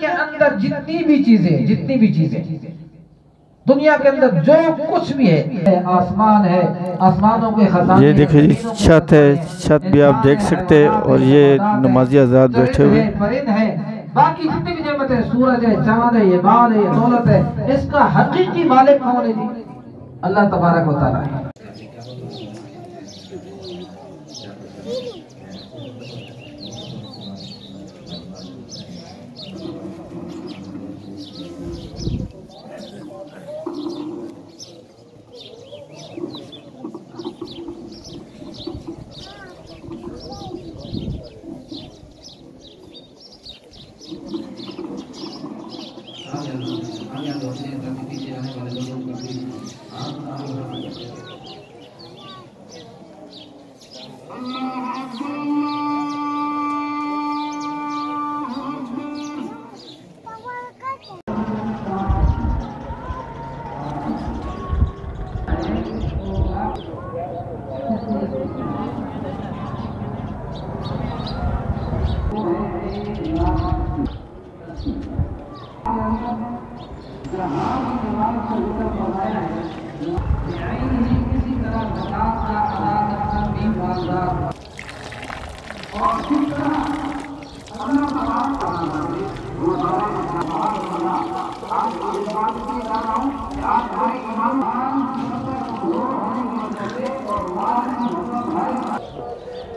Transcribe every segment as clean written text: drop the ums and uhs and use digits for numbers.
के अंदर जितनी भी चीजें दुनिया के अंदर जो कुछ भी है, आसमान है, आसमानों के खजाने, ये देखिए जी छत है, छत भी आप देख सकते हैं। और ये नमाजी आजाद बैठे हुए, परिंद है, बाकी जितनी भी नेमत है, सूरज है, चांद है, ये बाल है, ये दौलत है, इसका हकीकी मालिक कौन है जी? अल्लाह तबारक व तआला है।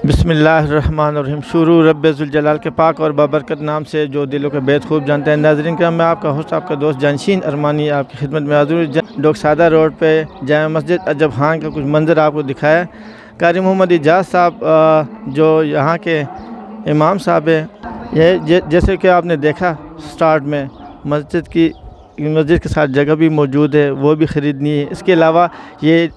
बिस्मिल्लाहिर्रहमानिर्रहीम। शुरू रब्बे ज़ुल जलाल के पाक और बाबरकत नाम से जो दिलों के बेहद खूब जानते हैं। नाज़रीन का मैं आपका होस्ट, आपका दोस्त जानशीन अरमानी आपकी खिदमत में हाज़िर। डोकसादा रोड पे जामा मस्जिद अजब खान का कुछ मंजर आपको दिखाया। कारी मोहम्मद इजाज़ साहब जो यहाँ के इमाम साहब हैं, ये जैसे कि आपने देखा स्टार्ट में, मस्जिद के साथ जगह भी मौजूद है, वो भी ख़रीदनी है। इसके अलावा ये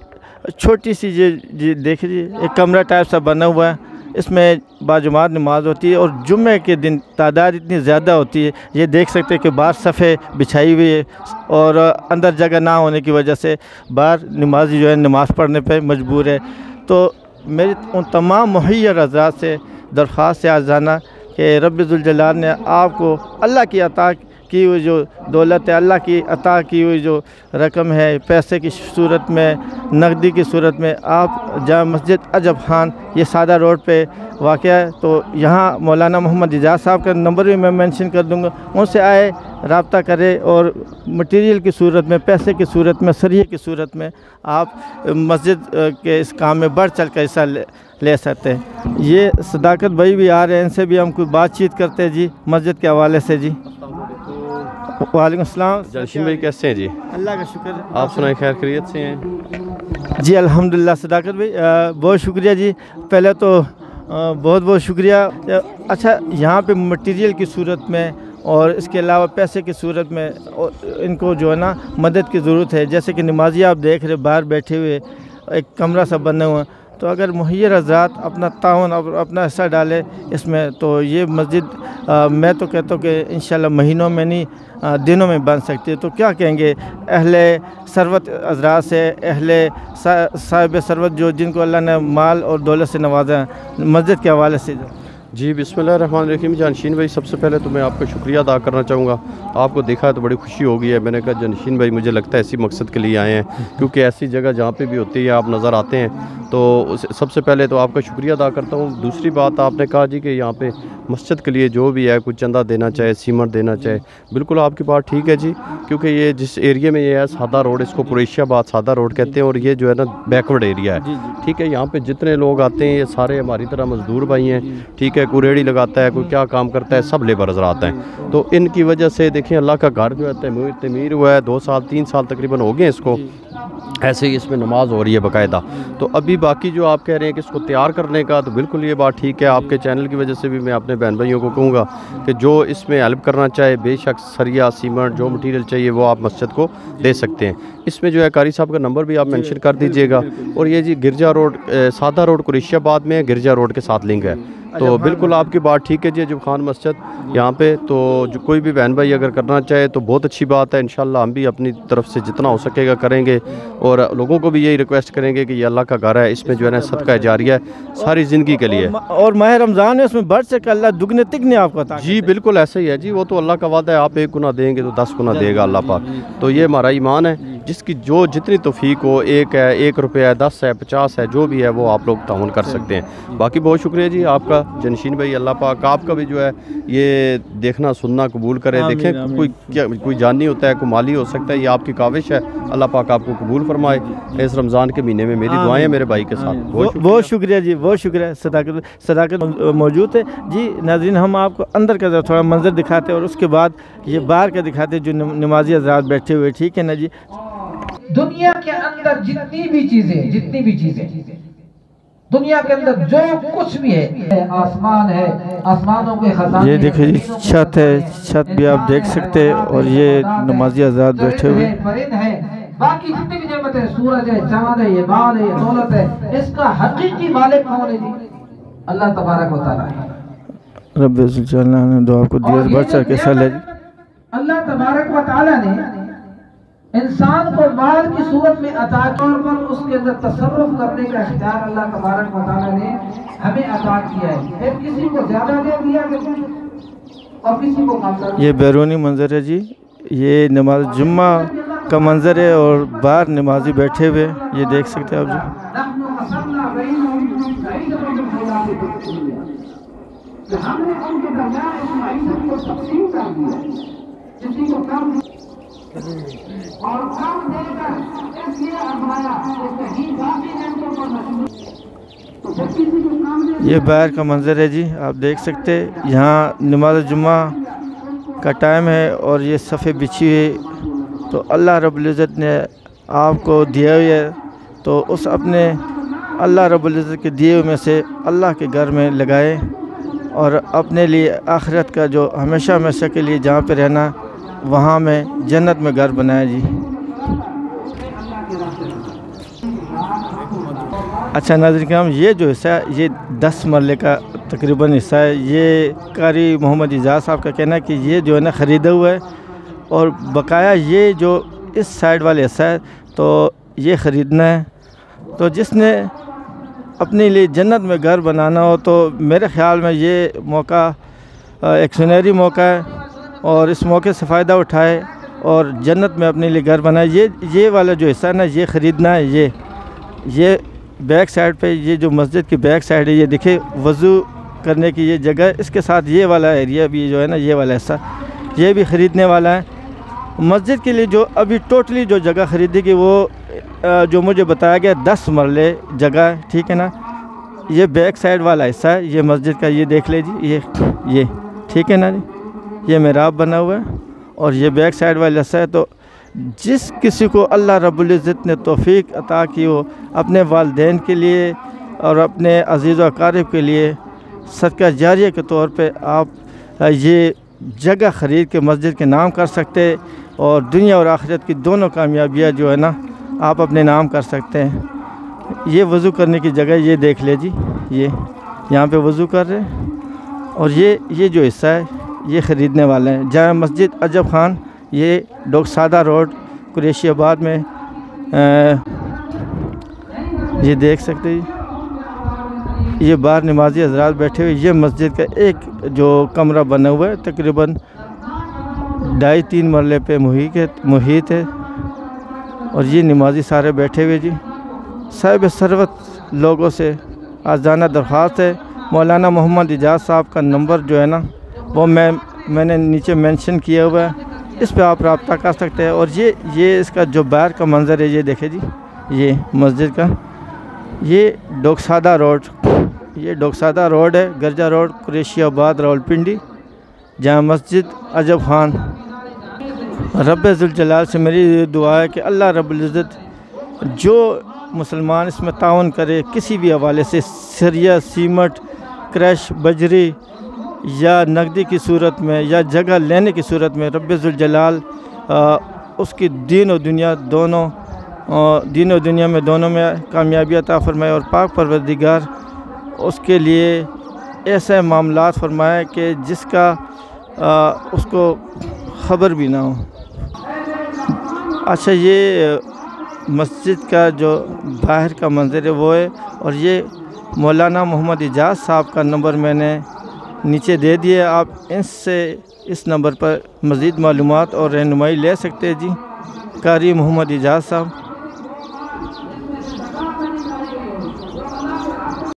छोटी सी जी देखिए एक कमरा टाइप सा बना हुआ है, इसमें बाजुमात नमाज होती है और जुम्मे के दिन तादाद इतनी ज़्यादा होती है। ये देख सकते हैं कि बाहर सफ़े बिछाई हुई है और अंदर जगह ना होने की वजह से बाहर नमाजी जो है नमाज़ पढ़ने पे मजबूर है। तो मेरी उन तमाम मुहैयर हज़रात से दरख्वास्त है आज़ाना कि रब्बे ज़ुल जलाल ने आपको अल्लाह की अता की हुई जो दौलत है, अल्लाह की अता की हुई जो रकम है, पैसे की सूरत में, नकदी की सूरत में, आप जामा मस्जिद अजब खान ये सादा रोड पे वाक़या है। तो यहाँ मौलाना मोहम्मद इजाज़ साहब का नंबर भी मैं मेंशन कर दूँगा, उनसे आए रब्ता करें और मटेरियल की सूरत में, पैसे की सूरत में, सरिये की सूरत में आप मस्जिद के इस काम में बढ़ चढ़ कर हिस्सा ले सकते हैं। ये सदाकत भाई भी आ रहे हैं, इनसे भी हम कुछ बातचीत करते हैं जी मस्जिद के हवाले से। जी वालेकुम अस्सलाम। जानशीन भाई कैसे हैं जी? अल्लाह का शुक्र। आप सुनाए खैर खैरियत से हैं? जी अल्हम्दुलिल्लाह। सदाकत भाई बहुत शुक्रिया जी, पहले तो बहुत बहुत शुक्रिया। अच्छा, यहाँ पे मटेरियल की सूरत में और इसके अलावा पैसे की सूरत में इनको जो है ना मदद की ज़रूरत है। जैसे कि नमाजी आप देख रहे बाहर बैठे हुए, एक कमरा सा बना हुआ, तो अगर मुहैयर हज़रात अपना ताउन और अपना हिस्सा डाले इसमें, तो ये मस्जिद मैं तो कहता हूँ कि इंशाल्लाह महीनों में नहीं दिनों में बन सकती है। तो क्या कहेंगे अहले सरवत हज़रात से, अहले साहिब सरवत जो जिनको अल्लाह ने माल और दौलत से नवाजा मस्जिद के हवाले से? जी बिस्मिल्लाहिर्रहमानिर्रहीम। जानशीन भाई सबसे पहले तो मैं आपका शुक्रिया अदा करना चाहूँगा। आपको देखा है तो बड़ी खुशी हो गई है। मैंने कहा जानशीन भाई मुझे लगता है इसी मकसद के लिए आए हैं, क्योंकि ऐसी जगह जहाँ पे भी होती है आप नज़र आते हैं, तो सबसे पहले तो आपका शुक्रिया अदा करता हूँ। दूसरी बात आपने कहा जी कि यहाँ पे मस्जिद के लिए जो भी है कुछ चंदा देना चाहे, सीमेंट देना चाहे, बिल्कुल आपकी बात ठीक है जी, क्योंकि ये जिस एरिया में ये है सादा रोड, इसको कुरैशियाबाद सादा रोड कहते हैं, और ये जो है ना बैकवर्ड एरिया है। ठीक है, यहाँ पे जितने लोग आते हैं ये सारे हमारी तरह मजदूर भाई हैं। ठीक है, कोई रेड़ी लगाता है, कोई क्या काम करता है, सब लेबर हज़रात हैं। तो इनकी वजह से देखिए अल्लाह का घर जो है तमीर हुआ है, 2 साल 3 साल तकरीबन हो गए इसको, ऐसे ही इसमें नमाज हो रही है बाकायदा। तो अभी बाकी जो आप कह रहे हैं कि इसको तैयार करने का, तो बिल्कुल ये बात ठीक है। आपके चैनल की वजह से भी मैं अपने बहन भाइयों को कहूँगा कि जो इसमें हेल्प करना चाहे, बेशक सरिया सीमेंट जो मटीरियल चाहिए वो आप मस्जिद को दे सकते हैं। इसमें जो है कारी साहब का नंबर भी आप मेंशन कर दीजिएगा। और ये जी गिरजा रोड सादा रोड कुरैशियाबाद में गिरजा रोड के साथ लिंक है। तो बिल्कुल आपकी बात ठीक है जी। अजब खान मस्जिद यहाँ पे तो जो कोई भी बहन भाई अगर करना चाहे तो बहुत अच्छी बात है। इंशाल्लाह हम भी अपनी तरफ से जितना हो सकेगा करेंगे और लोगों को भी यही रिक्वेस्ट करेंगे कि ये अल्लाह का घर है, इसमें जो है ना सदका जारिया है सारी ज़िंदगी के लिए। और माह रमज़ान है, उसमें बढ़ सके अल्लाह दुगने तिगने आपको अता जी बिल्कुल ऐसा ही है जी। वो तो अल्लाह का वादा है, आप 1 गुना देंगे तो 10 गुना देगा अल्लाह पाक। तो ये हमारा ईमान है। जिसकी जो जितनी तौफीक हो, 1 है, 1 रुपया है, 10 है, 50 है, जो भी है वो आप लोग ताउन कर सकते हैं। बाकी बहुत शुक्रिया जी आपका जनशीन भाई। अल्लाह पाक आपका भी जो है ये देखना सुनना कबूल करे। देखें कोई जानी होता है, कोई माली हो सकता है, ये आपकी काविश है। अल्लाह पाक आपको कबूल फरमाए इस रमज़ान के महीने में। मेरी दुआएं हैं मेरे भाई के साथ। बहुत शुक्रिया जी, बहुत शुक्रिया। सदाकत मौजूद है जी। नाज़रीन हम आपको अंदर का थोड़ा मंजर दिखाते हैं और उसके बाद ये बाहर का दिखाते हैं जो नमाजी हज़रात बैठे हुए, ठीक है ना जी। दुनिया के अंदर जितनी भी चीजें दुनिया के अंदर जो कुछ भी है, आसमान है, आसमानों के खजाने, ये देखिए जी छत है, छत भी आप देख सकते हैं और ये नमाजी हज़रात बैठे हुए। परिंद है, बाकी जितनी भी नेमत है, सूरज है, चांद है, ये बाल है, ये दौलत है, इसका हकीकी मालिक कौन है जी? अल्लाह तबारक व तआला है। रब्बे जुल जलाल ने दुआ को दिया बढ़ चढ़ के सले जी। अल्लाह तबारक व तआला ने इंसान को माल की सूरत में अता तौर पर उसके अंदर तसर्रुफ करने का इख्तियार अल्लाह तबारक व तआला ने हमें अता किया है। फिर किसी को ज्यादा दे दिया और किसी को कम कर दिया। ये बैरूनी मंजर है जी, ये नमाज जुम्मा का मंजर है और बाहर नमाजी बैठे हुए, ये देख सकते हैं आप जी। और काम देकर इसलिए अजमाया कि कहीं बाकी नेमतों पर मशहूर। तो जब किसी को काम दे, ये बाहर का मंजर है जी, आप देख सकते हैं। यहाँ नमाज जुम्मा का टाइम है और ये सफ़े बिछी हुई। तो अल्लाह रब्बुल इज़्ज़त ने आपको दिया हुआ है, तो उस अपने अल्लाह रब्बुल इज़्ज़त के दिए हुए में से अल्लाह के घर में लगाए और अपने लिए आखिरत का जो हमेशा हमेशा के लिए जहाँ पे रहना, वहाँ में जन्नत में घर बनाया जी। अच्छा नाज़रीन किराम, ये जो हिस्सा है ये 10 मरले का तकरीबन हिस्सा है। ये कारी मोहम्मद इजाज़ साहब का कहना है कि ये जो है ना ख़रीदा हुआ है और बकाया ये जो इस साइड वाले हिस्सा है तो ये ख़रीदना है। तो जिसने अपने लिए जन्नत में घर बनाना हो तो मेरे ख़्याल में ये मौका एक सुनहरी मौका है और इस मौके से फ़ायदा उठाए और जन्नत में अपने लिए घर बनाए। ये वाला जो हिस्सा है ना ये ख़रीदना है। ये बैक साइड पे, ये जो मस्जिद की बैक साइड है, ये दिखे वज़ू करने की ये जगह, इसके साथ ये वाला एरिया भी जो है ना, ये वाला हिस्सा ये भी ख़रीदने वाला है। मस्जिद के लिए जो अभी टोटली जो जगह ख़रीदेगी वो जो मुझे बताया गया 10 मरले जगह है, ठीक है ना। ये बैक साइड वाला हिस्सा है ये मस्जिद का, ये देख लीजिए ये ठीक है ना जी। ये मेहराब बना हुआ है और ये बैक साइड वाला हिस्सा है। तो जिस किसी को अल्लाह रब्बुल इज़्ज़त ने तौफीक अता की हो अपने वालिदैन के लिए और अपने अज़ीज़ व अक़ारिब के लिए सदका जारिया के तौर पे आप ये जगह ख़रीद के मस्जिद के नाम कर सकते और दुनिया और आखिरत की दोनों कामयाबियाँ जो है ना आप अपने नाम कर सकते हैं। ये वज़ू करने की जगह ये देख लीजिए, ये यहाँ पे वज़ू कर रहे हैं और ये जो हिस्सा है ये ख़रीदने वाले हैं। जामा मस्जिद अजब खान, ये डोकसादा रोड कुरैशियाबाद में ये देख सकते हैं। ये बाहर नमाजी हज़रात बैठे हुए। ये मस्जिद का एक जो कमरा बना हुआ है तकरीबन 2.5-3 मरले पे मुहीत है और ये नमाजी सारे बैठे हुए जी। साहिब सरवत लोगों से आज़ाना दरख्वास्त है, मौलाना मोहम्मद इजाज़ साहब का नंबर जो है ना वो मैंने नीचे मेंशन किया हुआ है, इस पे आप रब्ता कर सकते हैं। और ये इसका जो बाहर का मंज़र है ये देखे जी, ये मस्जिद का ये डोकसादा रोड, ये डोकसादा रोड है, गर्जा रोड कुरैशियाबाद रावलपिंडी, जहाँ मस्जिद अजब खान। रब्बे जुल जलाल से मेरी दुआ है कि अल्लाह रब्बुल इज़्ज़त जो मुसलमान इसमें ताउन करे किसी भी हवाले से, सरिया सीमट क्रश बजरी या नकदी की सूरत में या जगह लेने की सूरत में, रब्बे जुल जलाल उसकी दीन और दुनिया में दोनों में कामयाबी अता फरमाए और पाक परवरदिगार उसके लिए ऐसे मामलात फरमाए कि जिसका उसको ख़बर भी ना हो। अच्छा, ये मस्जिद का जो बाहर का मंज़र है वो है, और ये मौलाना मोहम्मद इजाज़ साहब का नंबर मैंने नीचे दे दिया। आप इनसे इस नंबर पर मज़ीद मालूमात और रहनुमाई ले सकते हैं जी। कारी मोहम्मद इजाज़ साहब।